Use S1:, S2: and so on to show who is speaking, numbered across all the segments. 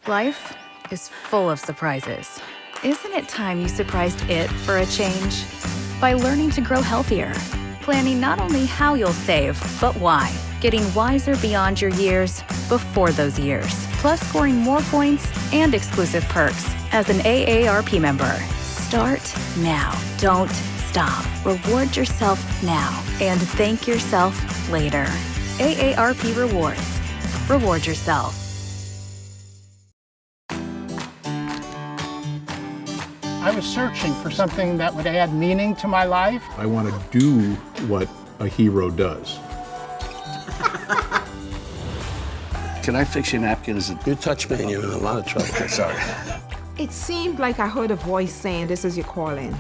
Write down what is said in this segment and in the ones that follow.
S1: Life is full of surprises. Isn't it time you surprised it for a change? By learning to grow healthier, planning not only how you'll save, but why. Getting wiser beyond your years, before those years. Plus scoring more points and exclusive perks as an AARP member. Start now. Don't stop. Reward yourself now and thank yourself later. AARP Rewards. Reward yourself.
S2: I was searching for something that would add meaning to my life.
S3: I want to do what a hero does.
S4: Can I fix your napkins?
S5: You touch me and you're in a lot of trouble.
S4: Okay, sorry.
S6: It seemed like I heard a voice saying, "This is your calling."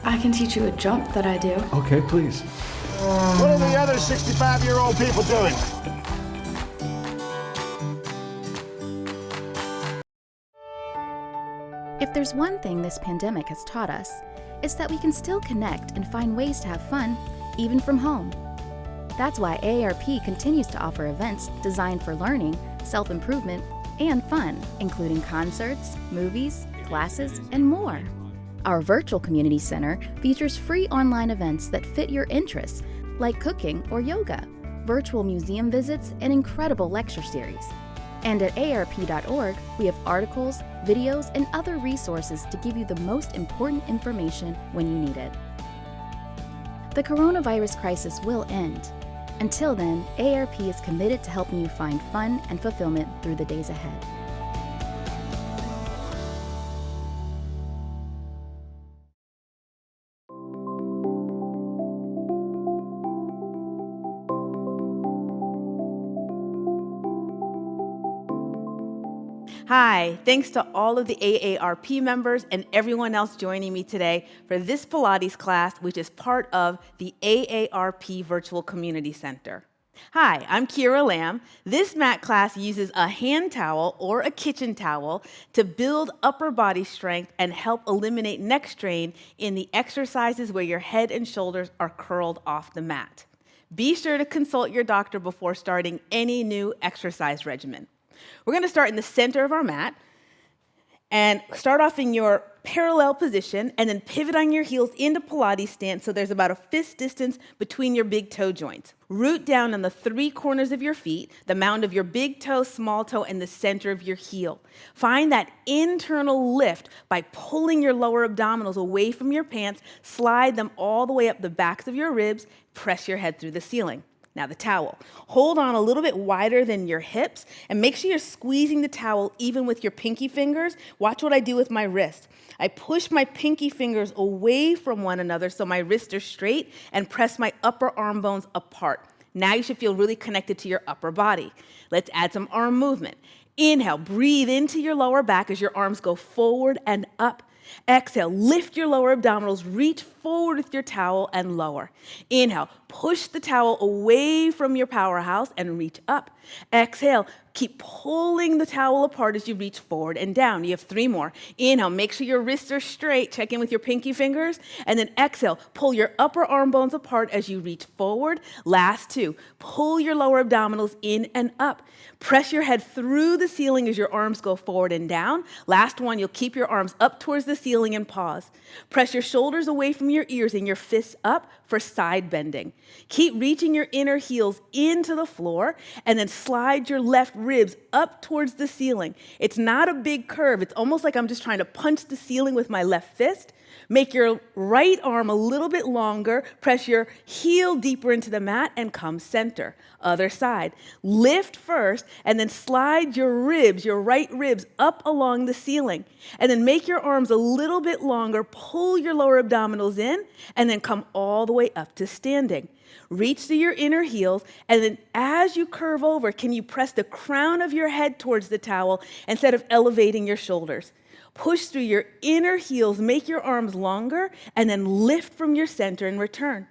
S7: I can teach you a jump that I do.
S3: Okay, please.
S4: What are the other 65-year-old people doing?
S8: If there's one thing this pandemic has taught us, it's that we can still connect and find ways to have fun, even from home. That's why AARP continues to offer events designed for learning, self-improvement, and fun, including concerts, movies, classes, and more. Our virtual community center features free online events that fit your interests, like cooking or yoga, virtual museum visits, and incredible lecture series. And at aarp.org, we have articles, videos, and other resources to give you the most important information when you need it. The coronavirus crisis will end. Until then, AARP is committed to helping you find fun and fulfillment through the days ahead.
S9: Hi, thanks to all of the AARP members and everyone else joining me today for this Pilates class, which is part of the AARP Virtual Community Center. Hi, I'm Kira Lamb. This mat class uses a hand towel or a kitchen towel to build upper body strength and help eliminate neck strain in the exercises where your head and shoulders are curled off the mat. Be sure to consult your doctor before starting any new exercise regimen. We're going to start in the center of our mat and start off in your parallel position and then pivot on your heels into Pilates stance so there's about a fist distance between your big toe joints. Root down on the three corners of your feet, the mound of your big toe, small toe, and the center of your heel. Find that internal lift by pulling your lower abdominals away from your pants, slide them all the way up the backs of your ribs, press your head through the ceiling. Now the towel. Hold on a little bit wider than your hips and make sure you're squeezing the towel even with your pinky fingers. Watch what I do with my wrist. I push my pinky fingers away from one another so my wrists are straight and press my upper arm bones apart. Now you should feel really connected to your upper body. Let's add some arm movement. Inhale, breathe into your lower back as your arms go forward and up. Exhale, lift your lower abdominals, reach forward with your towel and lower. Inhale, push the towel away from your powerhouse and reach up. Exhale, keep pulling the towel apart as you reach forward and down. You have three more. Inhale, make sure your wrists are straight. Check in with your pinky fingers. And then exhale, pull your upper arm bones apart as you reach forward. Last two, pull your lower abdominals in and up. Press your head through the ceiling as your arms go forward and down. Last one, you'll keep your arms up towards the ceiling and pause. Press your shoulders away from your ears and your fists up for side bending. Keep reaching your inner heels into the floor and then slide your left ribs up towards the ceiling. It's not a big curve. It's almost like I'm just trying to punch the ceiling with my left fist. Make your right arm a little bit longer. Press your heel deeper into the mat and come center. Other side. Lift first and then slide your ribs, your right ribs, up along the ceiling. And then make your arms a little bit longer. Pull your lower abdominals in and then come all the way up to standing. Reach to your inner heels, and then as you curve over, can you press the crown of your head towards the towel instead of elevating your shoulders? Push through your inner heels, make your arms longer, and then lift from your center and return.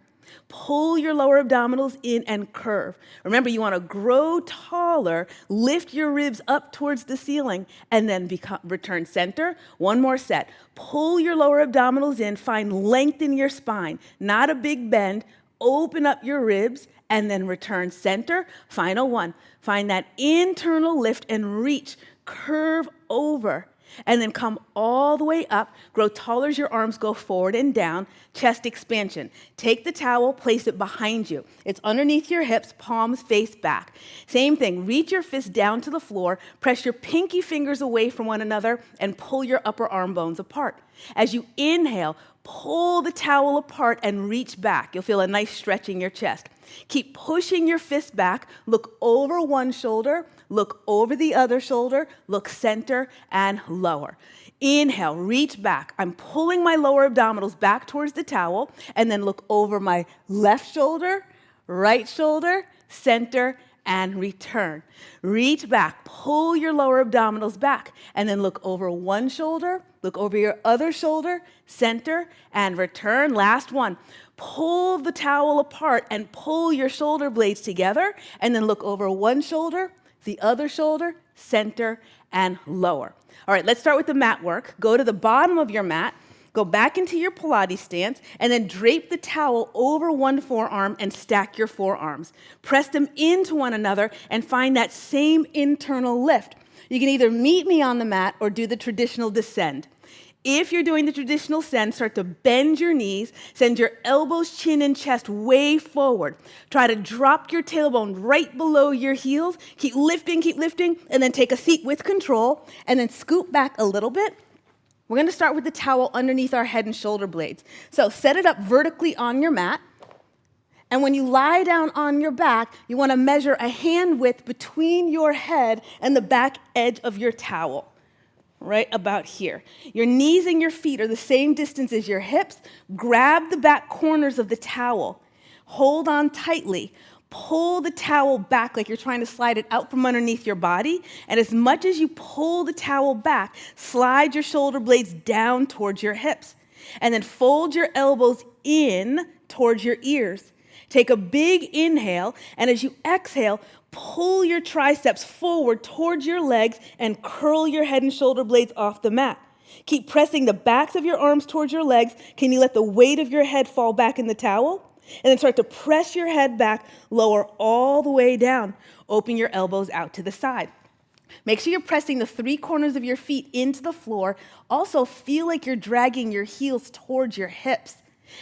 S9: Pull your lower abdominals in and curve. Remember, you want to grow taller, lift your ribs up towards the ceiling, and then return center. One more set. Pull your lower abdominals in, find length in your spine, not a big bend. Open up your ribs, and then return center. Final one. Find that internal lift and reach. curve over, and then come all the way up. Grow taller as your arms go forward and down. Chest expansion. Take the towel, place it behind you. It's underneath your hips, palms face back. Same thing, reach your fist down to the floor, press your pinky fingers away from one another, and pull your upper arm bones apart. As you inhale, pull the towel apart and reach back. You'll feel a nice stretch in your chest. Keep pushing your fist back. Look over one shoulder, look over the other shoulder, look center and lower. Inhale, reach back. I'm pulling my lower abdominals back towards the towel, and then look over my left shoulder, right shoulder, center, and return. Reach back, pull your lower abdominals back, and then look over one shoulder, look over your other shoulder, center, and return. Last one. Pull the towel apart and pull your shoulder blades together, and then look over one shoulder, the other shoulder, center, and lower. All right, let's start with the mat work. Go to the bottom of your mat, go back into your Pilates stance, and then drape the towel over one forearm and stack your forearms. Press them into one another and find that same internal lift. You can either meet me on the mat or do the traditional descend. If you're doing the traditional ascend, start to bend your knees, send your elbows, chin, and chest way forward. Try to drop your tailbone right below your heels. Keep lifting, and then take a seat with control, and then scoot back a little bit. We're gonna start with the towel underneath our head and shoulder blades. So set it up vertically on your mat, and when you lie down on your back, you wanna measure a hand width between your head and the back edge of your towel. Right about here. Your knees and your feet are the same distance as your hips. Grab the back corners of the towel. Hold on tightly. Pull the towel back like you're trying to slide it out from underneath your body. And as much as you pull the towel back, slide your shoulder blades down towards your hips. And then fold your elbows in towards your ears. Take a big inhale, and as you exhale, pull your triceps forward towards your legs and curl your head and shoulder blades off the mat. Keep pressing the backs of your arms towards your legs. Can you let the weight of your head fall back in the towel? And then start to press your head back, lower all the way down. Open your elbows out to the side. Make sure you're pressing the three corners of your feet into the floor. Also, feel like you're dragging your heels towards your hips.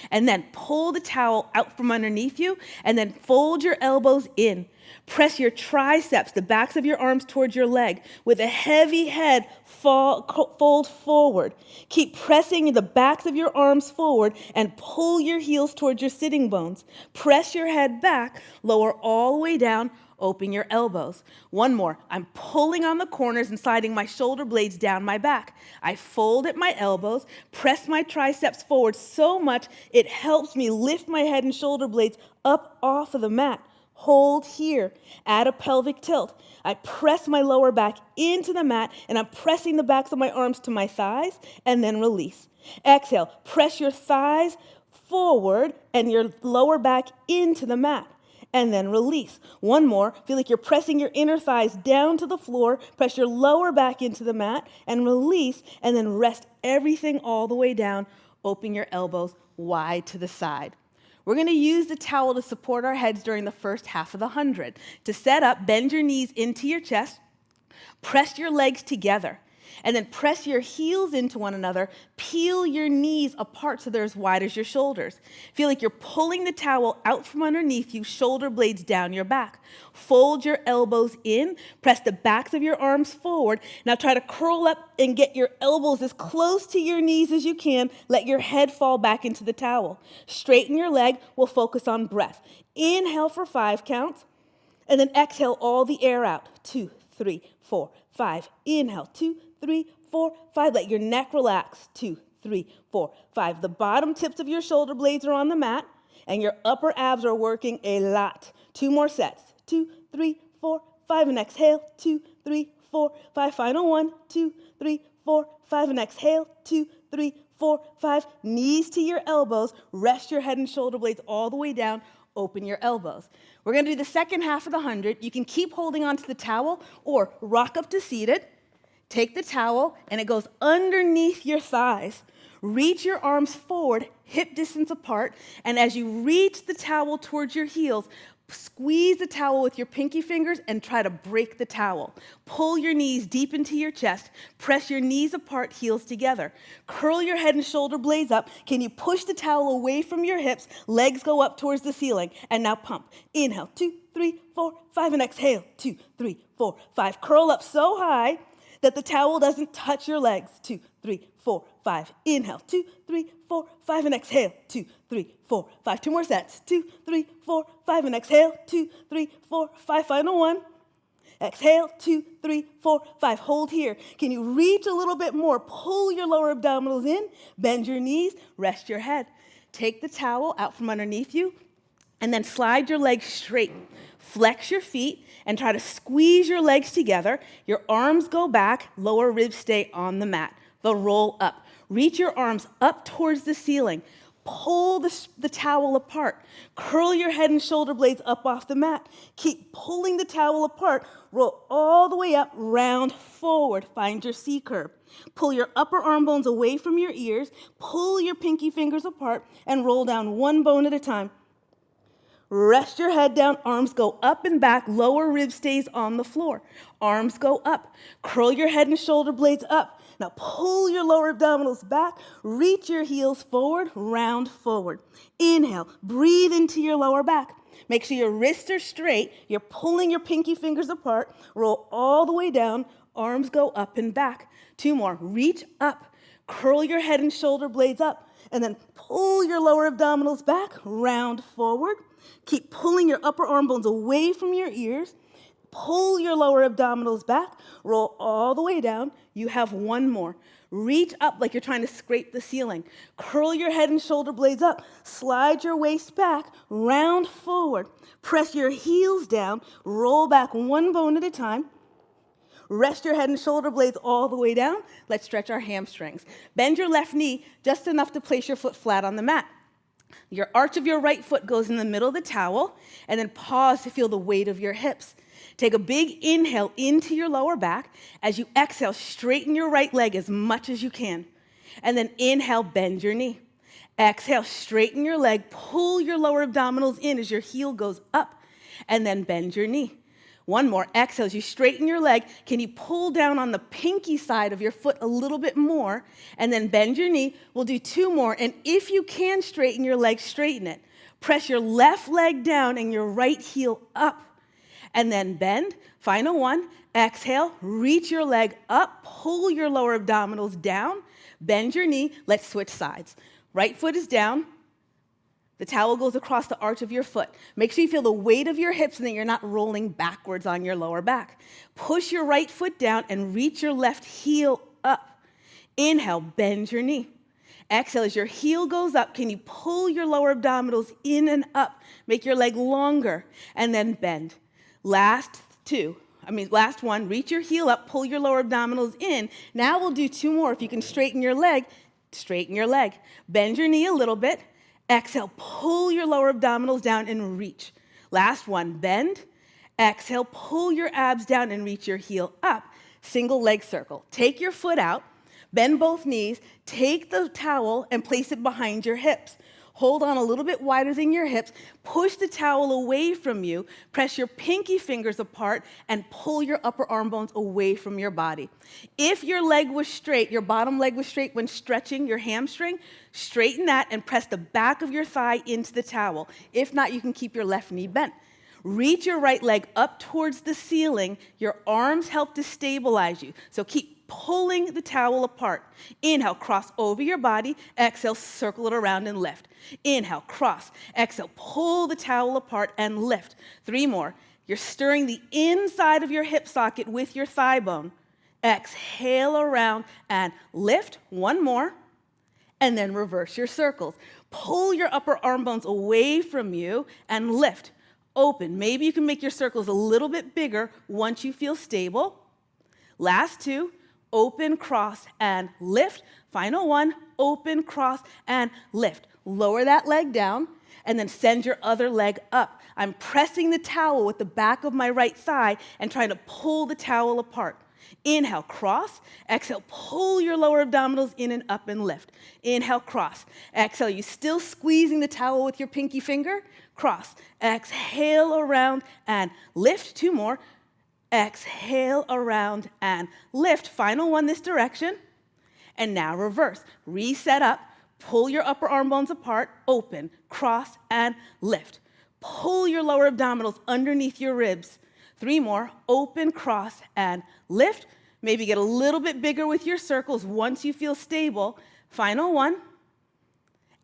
S9: And then pull the towel out from underneath you, and then fold your elbows in. Press your triceps, the backs of your arms towards your leg. With a heavy head, fold forward. Keep pressing the backs of your arms forward and pull your heels towards your sitting bones. Press your head back, lower all the way down, open your elbows. One more. I'm pulling on the corners and sliding my shoulder blades down my back. I fold at my elbows, press my triceps forward so much it helps me lift my head and shoulder blades up off of the mat. Hold here. Add a pelvic tilt. I press my lower back into the mat, and I'm pressing the backs of my arms to my thighs, and then release. Exhale. Press your thighs forward and your lower back into the mat, and then release. One more. Feel like you're pressing your inner thighs down to the floor. Press your lower back into the mat, and release, and then rest everything all the way down. Open your elbows wide to the side. We're going to use the towel to support our heads during the first half of the 100. To set up, bend your knees into your chest, press your legs together, and then press your heels into one another. Peel your knees apart so they're as wide as your shoulders. Feel like you're pulling the towel out from underneath you, shoulder blades down your back. Fold your elbows in, press the backs of your arms forward. Now try to curl up and get your elbows as close to your knees as you can. Let your head fall back into the towel. Straighten your leg. We'll focus on breath. Inhale for 5 counts, and then exhale all the air out. 2, 3, 4, 5. Inhale, 2, 3, 4, 5. Let your neck relax. 2, 3, 4, 5. The bottom tips of your shoulder blades are on the mat, and your upper abs are working a lot. 2 more sets. 2, 3, 4, 5. And exhale. 2, 3, 4, 5. Final 1. 2, 3, 4, 5. And exhale. 2, 3, 4, 5. Knees to your elbows. Rest your head and shoulder blades all the way down. Open your elbows. We're going to do the second half of the 100. You can keep holding onto the towel or rock up to seated. Take the towel, and it goes underneath your thighs. Reach your arms forward, hip distance apart, and as you reach the towel towards your heels, Squeeze the towel with your pinky fingers and try to break the towel. Pull your knees deep into your chest. Press your knees apart, heels together. Curl your head and shoulder blades up. Can you push the towel away from your hips? Legs go up towards the ceiling. And now pump. Inhale, 2, 3, 4, 5, and exhale, 2, 3, 4, 5. Curl up so high that the towel doesn't touch your legs. 2, 3, 4, 5. Inhale, 2, 3, 4, 5, and exhale, 2, 3, 4, 5. 2 more sets. 2, 3, 4, 5, and exhale, 2, 3, 4, 5. Final one. Exhale, 2, 3, 4, 5. Hold here. Can you reach a little bit more? Pull your lower abdominals in, bend your knees, rest your head. Take the towel out from underneath you, and then slide your legs straight. Flex your feet and try to squeeze your legs together. Your arms go back, lower ribs stay on the mat. They'll roll up. Reach your arms up towards the ceiling. Pull the towel apart. Curl your head and shoulder blades up off the mat. Keep pulling the towel apart. Roll all the way up, round forward. Find your C curve. Pull your upper arm bones away from your ears. Pull your pinky fingers apart and roll down one bone at a time. Rest your head down, arms go up and back, lower rib stays on the floor. Arms go up. Curl your head and shoulder blades up. Now pull your lower abdominals back, reach your heels forward, round forward. Inhale, breathe into your lower back. Make sure your wrists are straight, you're pulling your pinky fingers apart, roll all the way down, arms go up and back. 2 more, reach up, curl your head and shoulder blades up, and then pull your lower abdominals back, round forward. Keep pulling your upper arm bones away from your ears. Pull your lower abdominals back, roll all the way down. You have 1 more. Reach up like you're trying to scrape the ceiling. Curl your head and shoulder blades up. Slide your waist back, round forward. Press your heels down, roll back 1 bone at a time. Rest your head and shoulder blades all the way down. Let's stretch our hamstrings. Bend your left knee just enough to place your foot flat on the mat. Your arch of your right foot goes in the middle of the towel, and then pause to feel the weight of your hips. Take a big inhale into your lower back. As you exhale, straighten your right leg as much as you can. And then inhale, bend your knee. Exhale, straighten your leg, pull your lower abdominals in as your heel goes up, and then bend your knee. 1 more. Exhale, as you straighten your leg, can you pull down on the pinky side of your foot a little bit more, and then bend your knee? We'll do 2 more, and if you can straighten your leg, straighten it. Press your left leg down and your right heel up, and then bend. Final 1. Exhale, reach your leg up, pull your lower abdominals down, bend your knee. Let's switch sides. Right foot is down. The towel goes across the arch of your foot. Make sure you feel the weight of your hips and that you're not rolling backwards on your lower back. Push your right foot down and reach your left heel up. Inhale, bend your knee. Exhale, as your heel goes up, can you pull your lower abdominals in and up? Make your leg longer, and then bend. Last 1, reach your heel up, pull your lower abdominals in. Now we'll do 2 more. If you can straighten your leg. Bend your knee a little bit. Exhale, pull your lower abdominals down and reach. Last 1, bend. Exhale, pull your abs down and reach your heel up. Single leg circle. Take your foot out, bend both knees, take the towel and place it behind your hips. Hold on a little bit wider than your hips. Push the towel away from you. Press your pinky fingers apart and pull your upper arm bones away from your body. If your leg was straight, your bottom leg was straight when stretching your hamstring, straighten that and press the back of your thigh into the towel. If not, you can keep your left knee bent. Reach your right leg up towards the ceiling. Your arms help to stabilize you. So keep pulling the towel apart. Inhale, cross over your body. Exhale, circle it around and lift. Inhale, cross. Exhale, pull the towel apart and lift. 3 more. You're stirring the inside of your hip socket with your thigh bone. Exhale around and lift. 1 more. And then reverse your circles. Pull your upper arm bones away from you and lift. Open. Maybe you can make your circles a little bit bigger once you feel stable. Last 2. Open, cross, and lift. Final 1, open, cross, and lift. Lower that leg down, and then send your other leg up. I'm pressing the towel with the back of my right thigh and trying to pull the towel apart. Inhale, cross. Exhale, pull your lower abdominals in and up and lift. Inhale, cross. Exhale, you still squeezing the towel with your pinky finger. Cross. Exhale around and lift. 2 more. Exhale around and lift. Final one this direction. And now reverse. Reset up. Pull your upper arm bones apart. Open. Cross and lift. Pull your lower abdominals underneath your ribs. 3 more. Open, cross, and lift. Maybe get a little bit bigger with your circles once you feel stable. Final one.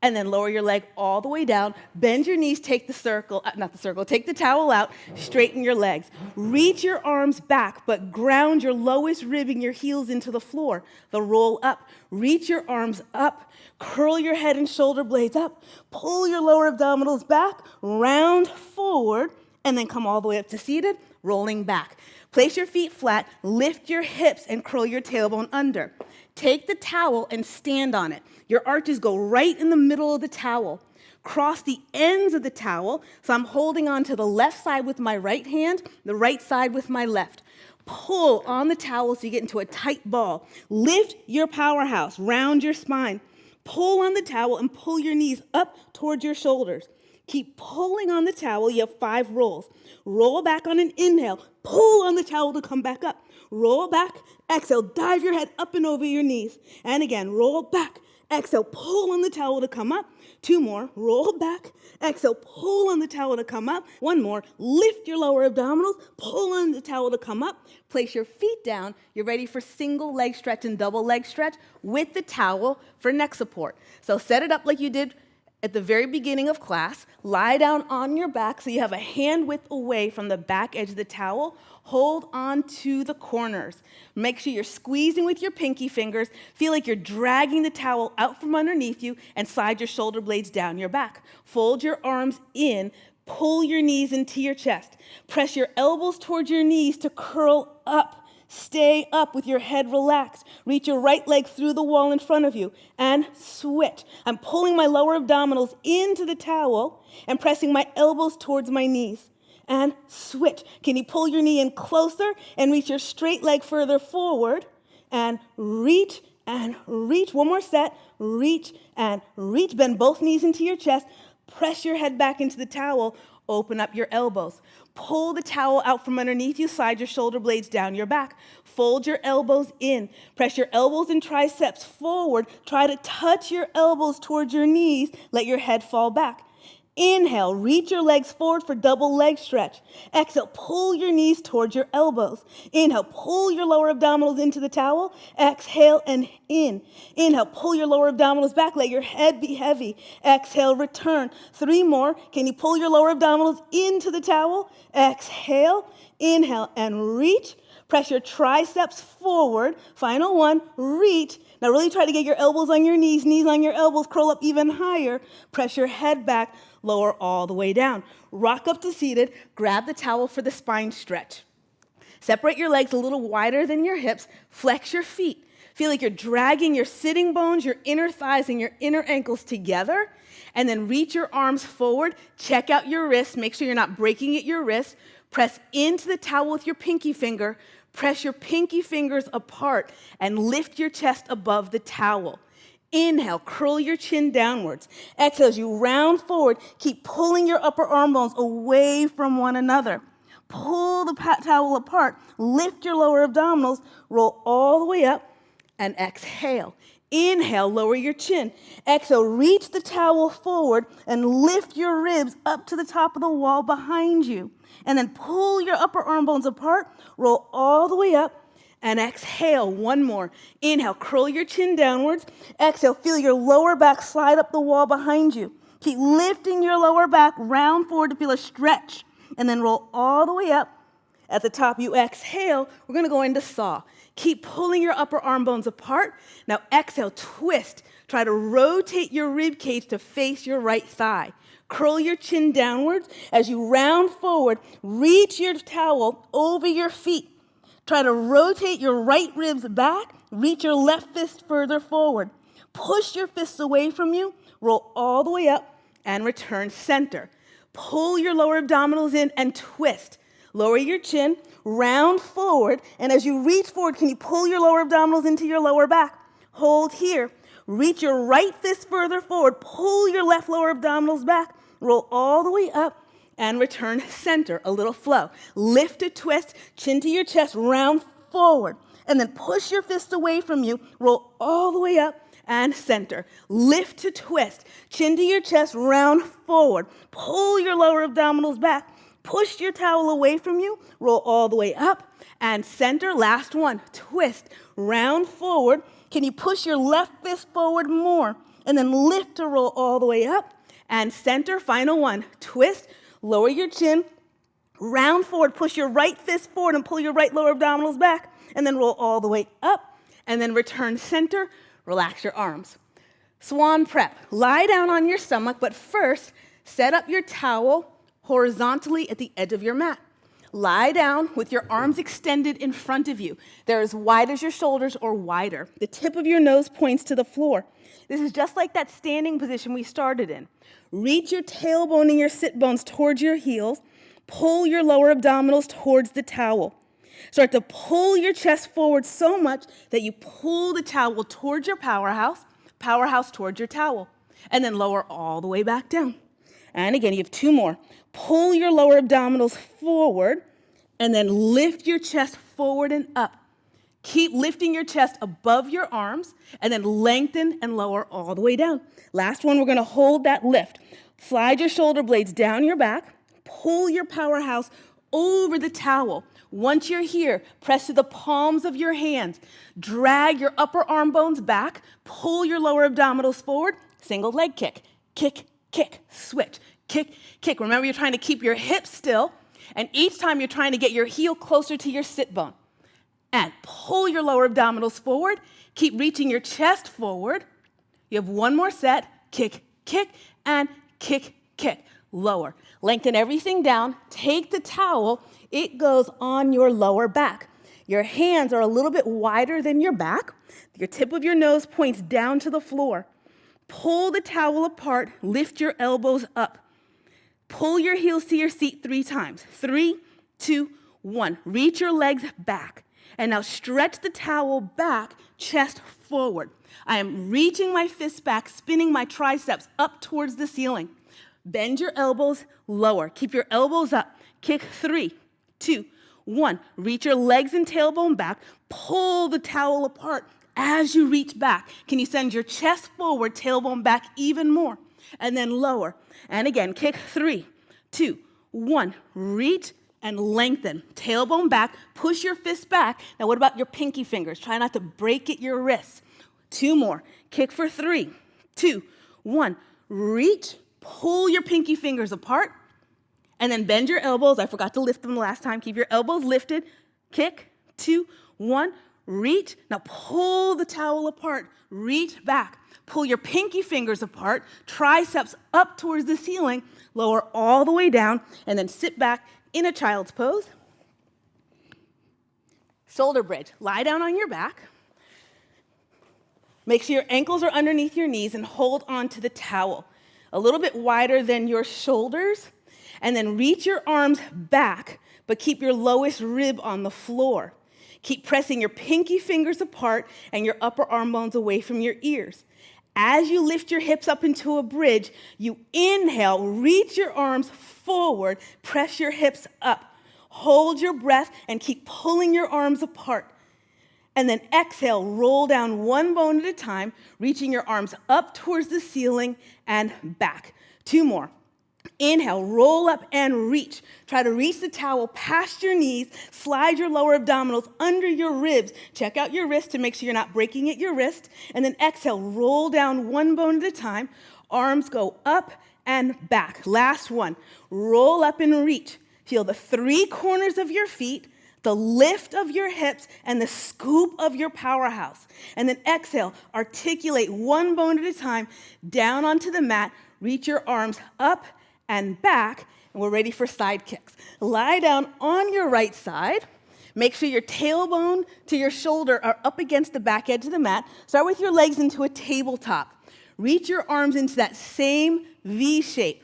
S9: And then lower your leg all the way down. Bend your knees, take the take the towel out, straighten your legs. Reach your arms back, but ground your lowest rib and your heels into the floor. The roll up. Reach your arms up, curl your head and shoulder blades up, pull your lower abdominals back, round forward, and then come all the way up to seated, rolling back. Place your feet flat, lift your hips, and curl your tailbone under. Take the towel and stand on it. Your arches go right in the middle of the towel. Cross the ends of the towel, so I'm holding on to the left side with my right hand, the right side with my left. Pull on the towel so you get into a tight ball. Lift your powerhouse, round your spine. Pull on the towel and pull your knees up towards your shoulders. Keep pulling on the towel. You have 5 rolls. Roll back on an inhale. Pull on the towel to come back up. Roll back. Exhale. Dive your head up and over your knees. And again, roll back. Exhale. Pull on the towel to come up. 2 more. Roll back. Exhale. Pull on the towel to come up. 1 more. Lift your lower abdominals. Pull on the towel to come up. Place your feet down. You're ready for single leg stretch and double leg stretch with the towel for neck support. So set it up like you did at the very beginning of class. Lie down on your back so you have a hand width away from the back edge of the towel. Hold on to the corners. Make sure you're squeezing with your pinky fingers. Feel like you're dragging the towel out from underneath you and slide your shoulder blades down your back. Fold your arms in. Pull your knees into your chest. Press your elbows towards your knees to curl up. Stay up with your head relaxed. Reach your right leg through the wall in front of you and switch. I'm pulling my lower abdominals into the towel and pressing my elbows towards my knees and switch. Can you pull your knee in closer and reach your straight leg further forward and reach and reach. 1 more set. Reach and reach. Bend both knees into your chest. Press your head back into the towel. Open up your elbows. Pull the towel out from underneath you. Slide your shoulder blades down your back. Fold your elbows in. Press your elbows and triceps forward. Try to touch your elbows towards your knees. Let your head fall back. Inhale, reach your legs forward for double leg stretch. Exhale, pull your knees towards your elbows. Inhale, pull your lower abdominals into the towel. Exhale and in. Inhale, pull your lower abdominals back. Let your head be heavy. Exhale, return. 3 more. Can you pull your lower abdominals into the towel? Exhale, inhale, and reach. Press your triceps forward. Final one, reach. Now really try to get your elbows on your knees on your elbows, curl up even higher. Press your head back, lower all the way down. Rock up to seated, grab the towel for the spine stretch. Separate your legs a little wider than your hips, flex your feet. Feel like you're dragging your sitting bones, your inner thighs, and your inner ankles together. And then reach your arms forward, check out your wrists, make sure you're not breaking at your wrist. Press into the towel with your pinky finger. Press your pinky fingers apart and lift your chest above the towel. Inhale, curl your chin downwards. Exhale, as you round forward, keep pulling your upper arm bones away from one another. Pull the towel apart, lift your lower abdominals, roll all the way up, and exhale. Inhale, lower your chin. Exhale, reach the towel forward and lift your ribs up to the top of the wall behind you. And then pull your upper arm bones apart, roll all the way up, and exhale. 1 more. Inhale, curl your chin downwards. Exhale, feel your lower back slide up the wall behind you. Keep lifting your lower back, round forward to feel a stretch, and then roll all the way up. At the top, you exhale. We're going to go into saw. Keep pulling your upper arm bones apart. Now exhale, twist. Try to rotate your rib cage to face your right thigh. Curl your chin downwards. As you round forward, reach your towel over your feet. Try to rotate your right ribs back. Reach your left fist further forward. Push your fists away from you. Roll all the way up and return center. Pull your lower abdominals in and twist. Lower your chin, round forward, and as you reach forward, can you pull your lower abdominals into your lower back? Hold here. Reach your right fist further forward, pull your left lower abdominals back, roll all the way up, and return center, a little flow. Lift to twist, chin to your chest, round forward, and then push your fist away from you, roll all the way up, and center. Lift to twist, chin to your chest, round forward, pull your lower abdominals back, push your towel away from you, roll all the way up, and center. Last one, twist, round forward. Can you push your left fist forward more? And then lift to roll all the way up, and center. Final one, twist, lower your chin, round forward, push your right fist forward and pull your right lower abdominals back, and then roll all the way up, and then return center, relax your arms. Swan prep, lie down on your stomach, but first, set up your towel horizontally at the edge of your mat. Lie down with your arms extended in front of you. They're as wide as your shoulders or wider. The tip of your nose points to the floor. This is just like that standing position we started in. Reach your tailbone and your sit bones towards your heels. Pull your lower abdominals towards the towel. Start to pull your chest forward so much that you pull the towel towards your powerhouse towards your towel, and then lower all the way back down. And again, you have two more. Pull your lower abdominals forward, and then lift your chest forward and up. Keep lifting your chest above your arms, and then lengthen and lower all the way down. Last one, we're gonna hold that lift. Slide your shoulder blades down your back, pull your powerhouse over the towel. Once you're here, press to the palms of your hands. Drag your upper arm bones back, pull your lower abdominals forward, single leg kick, kick, kick, switch, kick, kick. Remember, you're trying to keep your hips still, and each time you're trying to get your heel closer to your sit bone. And pull your lower abdominals forward, keep reaching your chest forward. You have one more set, kick, kick, and kick, kick. Lower. Lengthen everything down, take the towel, it goes on your lower back. Your hands are a little bit wider than your back. Your tip of your nose points down to the floor. Pull the towel apart, lift your elbows up. Pull your heels to your seat 3 times. 3, 2, 1. Reach your legs back. And now stretch the towel back, chest forward. I am reaching my fists back, spinning my triceps up towards the ceiling. Bend your elbows, lower. Keep your elbows up. Kick 3, 2, 1. Reach your legs and tailbone back. Pull the towel apart as you reach back. Can you send your chest forward, tailbone back even more? And then lower. And again, kick 3, 2, 1. Reach and lengthen. Tailbone back. Push your fist back. Now what about your pinky fingers? Try not to break at your wrists. 2 more. Kick for 3, 2, 1. Reach. Pull your pinky fingers apart, and then bend your elbows. I forgot to lift them the last time. Keep your elbows lifted. Kick, 2, 1, reach. Now pull the towel apart, reach back. Pull your pinky fingers apart, triceps up towards the ceiling, lower all the way down, and then sit back in a child's pose. Shoulder bridge. Lie down on your back. Make sure your ankles are underneath your knees and hold on to the towel. A little bit wider than your shoulders, and then reach your arms back, but keep your lowest rib on the floor. Keep pressing your pinky fingers apart and your upper arm bones away from your ears. As you lift your hips up into a bridge, you inhale, reach your arms forward, press your hips up. Hold your breath and keep pulling your arms apart. And then exhale, roll down one bone at a time, reaching your arms up towards the ceiling and back. 2 more. Inhale, roll up and reach. Try to reach the towel past your knees, slide your lower abdominals under your ribs. Check out your wrist to make sure you're not breaking at your wrist. And then exhale, roll down one bone at a time. Arms go up and back. Last one. Roll up and reach. Feel the 3 corners of your feet, the lift of your hips, and the scoop of your powerhouse. And then exhale, articulate one bone at a time, down onto the mat, reach your arms up and back, and we're ready for side kicks. Lie down on your right side. Make sure your tailbone to your shoulder are up against the back edge of the mat. Start with your legs into a tabletop. Reach your arms into that same V shape.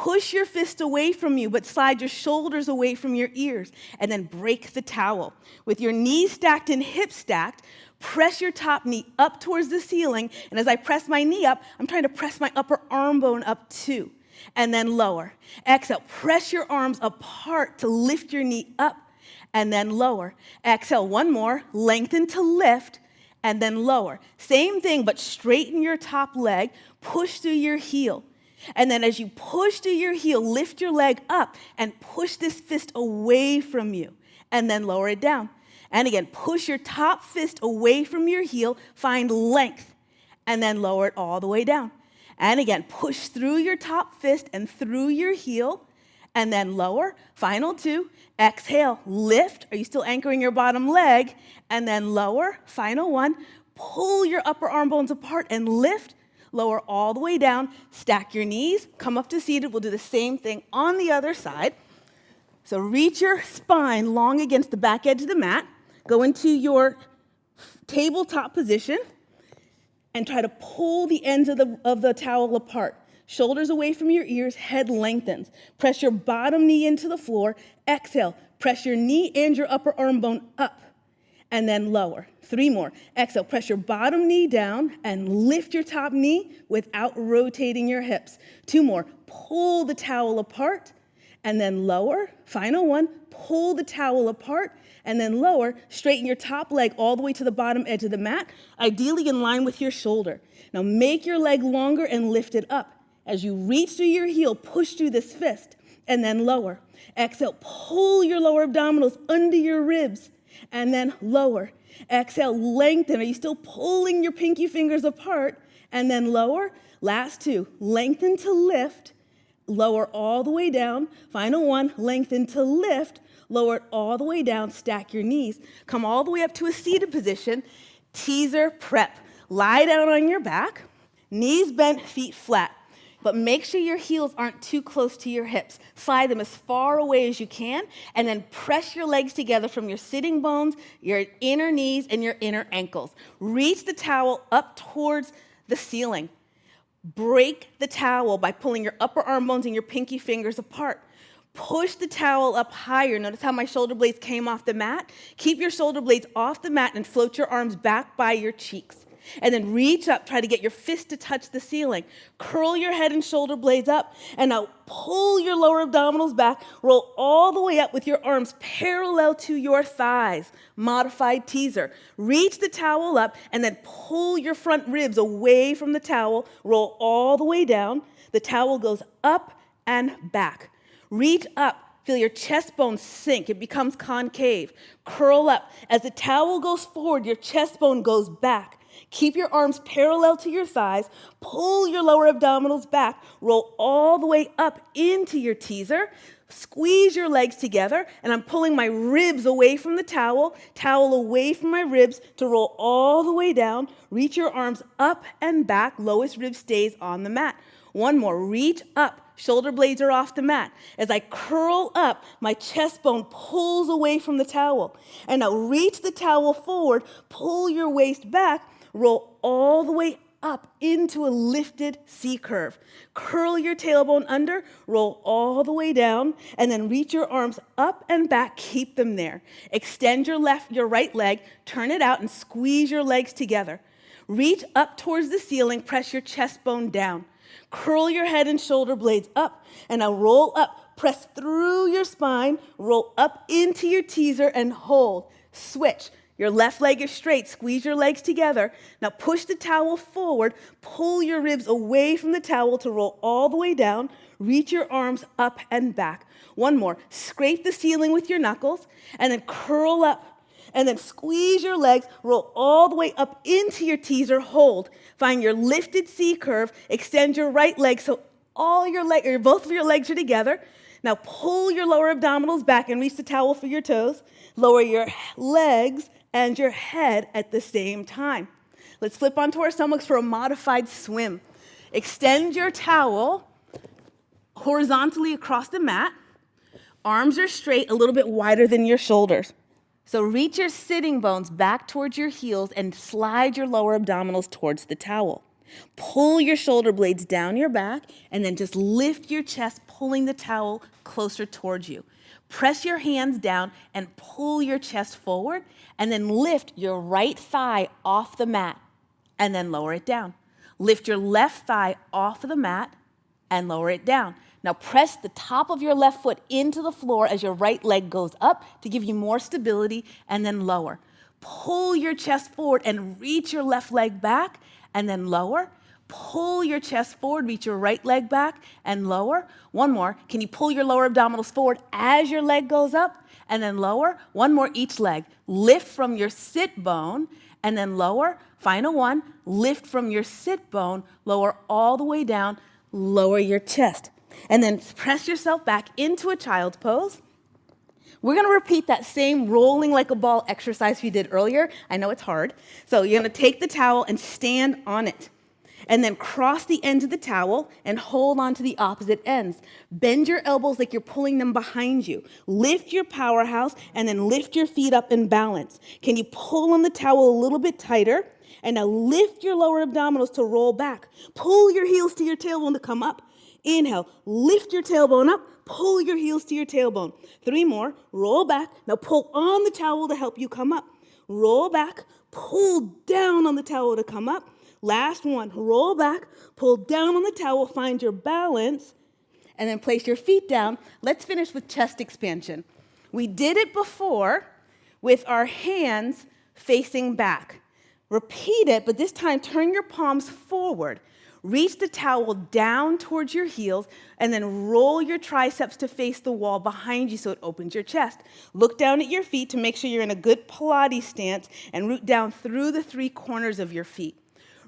S9: Push your fist away from you, but slide your shoulders away from your ears, and then break the towel. With your knees stacked and hips stacked, press your top knee up towards the ceiling, and as I press my knee up, I'm trying to press my upper arm bone up too, and then lower. Exhale, press your arms apart to lift your knee up, and then lower. Exhale, one more, lengthen to lift, and then lower. Same thing, but straighten your top leg, push through your heel. And then as you push through your heel, lift your leg up and push this fist away from you, and then lower it down. And again, push your top fist away from your heel, find length, and then lower it all the way down. And again, push through your top fist and through your heel, and then lower. Final two. Exhale, lift. Are you still anchoring your bottom leg? And then lower. Final one. Pull your upper arm bones apart and lift. Lower all the way down. Stack your knees. Come up to seated. We'll do the same thing on the other side. So reach your spine long against the back edge of the mat. Go into your tabletop position and try to pull the ends of the towel apart. Shoulders away from your ears, head lengthens. Press your bottom knee into the floor. Exhale, press your knee and your upper arm bone up, and then lower. 3 more. Exhale, press your bottom knee down and lift your top knee without rotating your hips. 2 more. Pull the towel apart, and then lower. Final one. Pull the towel apart, and then lower. Straighten your top leg all the way to the bottom edge of the mat, ideally in line with your shoulder. Now make your leg longer and lift it up. As you reach through your heel, push through this fist, and then lower. Exhale, pull your lower abdominals under your ribs, and then lower. Exhale, lengthen. Are you still pulling your pinky fingers apart? And then lower. Last 2, lengthen to lift, lower all the way down. Final one, lengthen to lift, lower it all the way down, stack your knees. Come all the way up to a seated position, teaser prep. Lie down on your back, knees bent, feet flat. But make sure your heels aren't too close to your hips. Slide them as far away as you can, and then press your legs together from your sitting bones, your inner knees, and your inner ankles. Reach the towel up towards the ceiling. Break the towel by pulling your upper arm bones and your pinky fingers apart. Push the towel up higher. Notice how my shoulder blades came off the mat? Keep your shoulder blades off the mat and float your arms back by your cheeks. And then reach up, try to get your fist to touch the ceiling. Curl your head and shoulder blades up, and now pull your lower abdominals back. Roll all the way up with your arms parallel to your thighs. Modified teaser. Reach the towel up, and then pull your front ribs away from the towel. Roll all the way down. The towel goes up and back. Reach up. Feel your chest bone sink. It becomes concave. Curl up. As the towel goes forward, your chest bone goes back. Keep your arms parallel to your thighs. Pull your lower abdominals back. Roll all the way up into your teaser. Squeeze your legs together. And I'm pulling my ribs away from the towel away from my ribs to roll all the way down. Reach your arms up and back. Lowest rib stays on the mat. 1 more. Reach up. Shoulder blades are off the mat. As I curl up, my chest bone pulls away from the towel. And now reach the towel forward. Pull your waist back. Roll all the way up into a lifted C curve. Curl your tailbone under, roll all the way down, and then reach your arms up and back, keep them there. Extend your right leg, turn it out, and squeeze your legs together. Reach up towards the ceiling, press your chest bone down. Curl your head and shoulder blades up, and now roll up. Press through your spine, roll up into your teaser, and hold. Switch. Your left leg is straight. Squeeze your legs together. Now push the towel forward. Pull your ribs away from the towel to roll all the way down. Reach your arms up and back. 1 more. Scrape the ceiling with your knuckles, and then curl up. And then squeeze your legs. Roll all the way up into your teaser. Hold. Find your lifted C curve. Extend your right leg so both of your legs are together. Now pull your lower abdominals back and reach the towel for your toes. Lower your legs and your head at the same time. Let's flip onto our stomachs for a modified swim. Extend your towel horizontally across the mat. Arms are straight, a little bit wider than your shoulders. So reach your sitting bones back towards your heels and slide your lower abdominals towards the towel. Pull your shoulder blades down your back and then just lift your chest, pulling the towel closer towards you. Press your hands down and pull your chest forward and then lift your right thigh off the mat and then lower it down. Lift your left thigh off of the mat and lower it down. Now press the top of your left foot into the floor as your right leg goes up to give you more stability and then lower. Pull your chest forward and reach your left leg back and then lower. Pull your chest forward, reach your right leg back and lower. One more. Can you pull your lower abdominals forward as your leg goes up and then lower? One more each leg. Lift from your sit bone and then lower. Final one. Lift from your sit bone, lower all the way down, lower your chest. And then press yourself back into a child's pose. We're going to repeat that same rolling like a ball exercise we did earlier. I know it's hard. So you're going to take the towel and stand on it. And then cross the ends of the towel and hold on to the opposite ends. Bend your elbows like you're pulling them behind you. Lift your powerhouse and then lift your feet up in balance. Can you pull on the towel a little bit tighter? And now lift your lower abdominals to roll back. Pull your heels to your tailbone to come up. Inhale, lift your tailbone up. Pull your heels to your tailbone. 3 more, roll back. Now pull on the towel to help you come up. Roll back, pull down on the towel to come up. Last one, roll back, pull down on the towel, find your balance, and then place your feet down. Let's finish with chest expansion. We did it before with our hands facing back. Repeat it, but this time turn your palms forward. Reach the towel down towards your heels, and then roll your triceps to face the wall behind you so it opens your chest. Look down at your feet to make sure you're in a good Pilates stance and root down through the 3 corners of your feet.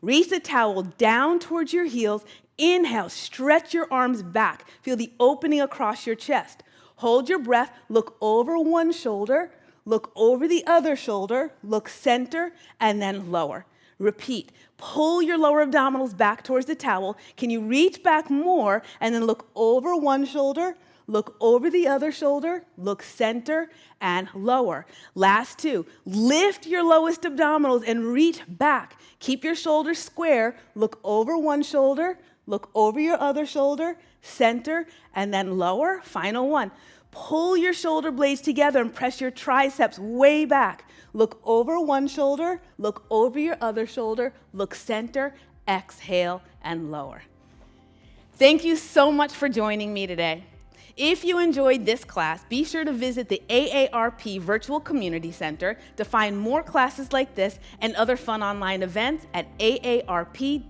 S9: Reach the towel down towards your heels. Inhale, stretch your arms back. Feel the opening across your chest. Hold your breath, look over one shoulder, look over the other shoulder, look center, and then lower. Repeat. Pull your lower abdominals back towards the towel. Can you reach back more and then look over one shoulder, look over the other shoulder, look center, and lower. Last 2. Lift your lowest abdominals and reach back. Keep your shoulders square. Look over one shoulder, look over your other shoulder, center, and then lower. Final one. Pull your shoulder blades together and press your triceps way back. Look over one shoulder, look over your other shoulder, look center, exhale, and lower. Thank you so much for joining me today. If you enjoyed this class, be sure to visit the AARP Virtual Community Center to find more classes like this and other fun online events at aarp.org/VCC.